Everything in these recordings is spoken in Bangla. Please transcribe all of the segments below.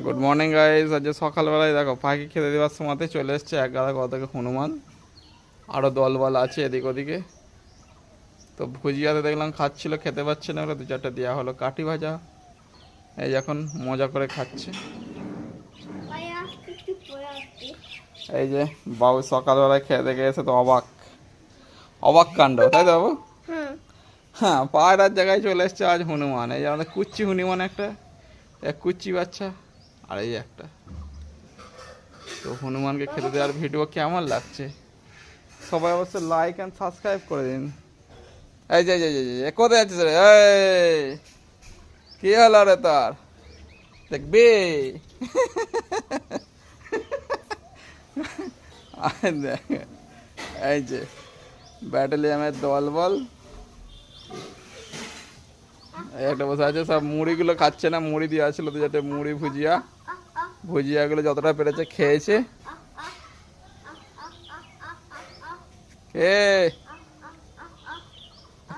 Good morning guys. আজ সকালবেলায় দেখো পাখি খেতে দেওয়ার সময়তে চলে এসছে এক গাদা কত থেকে হনুমান, আরও দলবল আছে এদিক ওদিকে। তো ভুজিয়াতে দেখলাম খাচ্ছিল, খেতে পাচ্ছে না, ওরা দু চারটে দেওয়া হলো। কাঠি ভাজা এই এখন মজা করে খাচ্ছে। এই যে বাবু সকালবেলায় খেয়ে দেখে এসে তো অবাক অবাক কাণ্ড, তাই তো বাবু? হ্যাঁ, পায়রার জায়গায় চলে এসছে আজ হনুমান। এই যে আমাদের কুচ্চি হনুমান, একটা এক কুচ্চি বাচ্চা, আর এই একটা। তো হনুমানকে খেতে দেওয়ার ভিডিও কেমন লাগছে সবাই অবশ্যই লাইক অ্যান্ড সাবস্ক্রাইব করে দিন। এই যে কোথায় যাচ্ছিস রে? এই কি হলো রে তোর? দেখবি এই যে ব্যাটালিয়ামের দল বল একটা বসে আছে, সব মুড়িগুলো খাচ্ছে না, মুড়ি দিয়ে আসছিল তো যাতে মুড়ি ভুজিয়াগুলো যতটা পেরেছে খেয়েছে।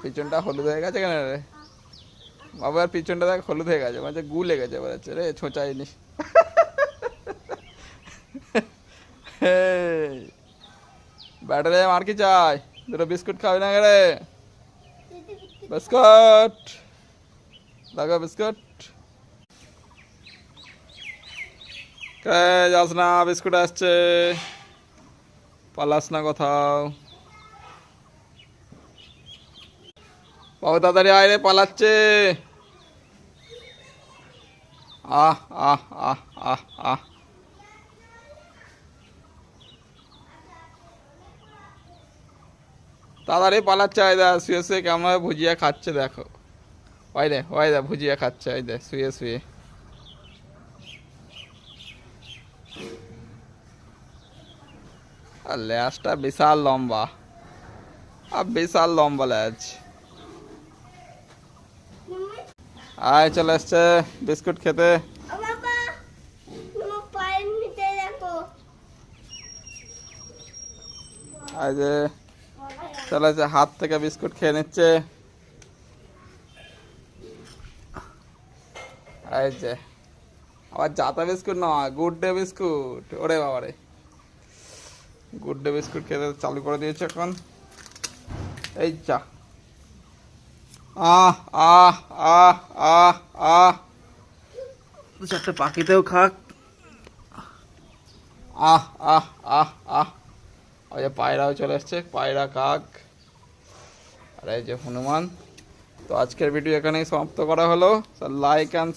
পিছনটা হলুদ হয়ে গেছে কেন রে বাবা? আর পিছনটা দেখ হলুদ হয়ে গেছে, মানে গু লেগেছে বেড়াচ্ছে রে, ছোঁচাইনি। ব্যাটারি আর কি চাই? দুটো বিস্কুট খাবি না রে? বিস্কুট দেখো, বিস্কুট যাস না, বিস্কুট আসছে, পালাস না কোথাও। বাবু তাড়াতাড়ি আয় রে, পালাচ্ছে। আহ আহ আহ আহ আহ তাড়াতাড়ি পালাচ্ছে। আয় দা শুয়ে শুয়ে কেমন ভুজিয়া খাচ্ছে দেখো। ওই দে ভুজিয়া খাচ্ছে, এই দে শুয়ে শুয়ে। আর ল্যাজটা বিশাল লম্বা, আর বিশাল লম্বা ল্যাজ। আয় চলে এসছে বিস্কুট খেতে। এই যে চলে এসছে, হাত থেকে বিস্কুট খেয়ে নিচ্ছে। এই যে আবার জাতা বিস্কুট নয়, গুড ডে বিস্কুট। ওরে বাবারে, গুড ডে বিস্কুট খেতে চালু করে দিয়েছে এখন। এই যা, আহ আহ আহ আহ আহ দু চারটে পাখিতেও খাক। আহ আহ আহ আহ ওই যে পায়রাও চলে এসছে, পায়রা, কাক, আর এই যে হনুমান। তো আজকের ভিডিও এখানেই সমাপ্ত করা হলো। Like and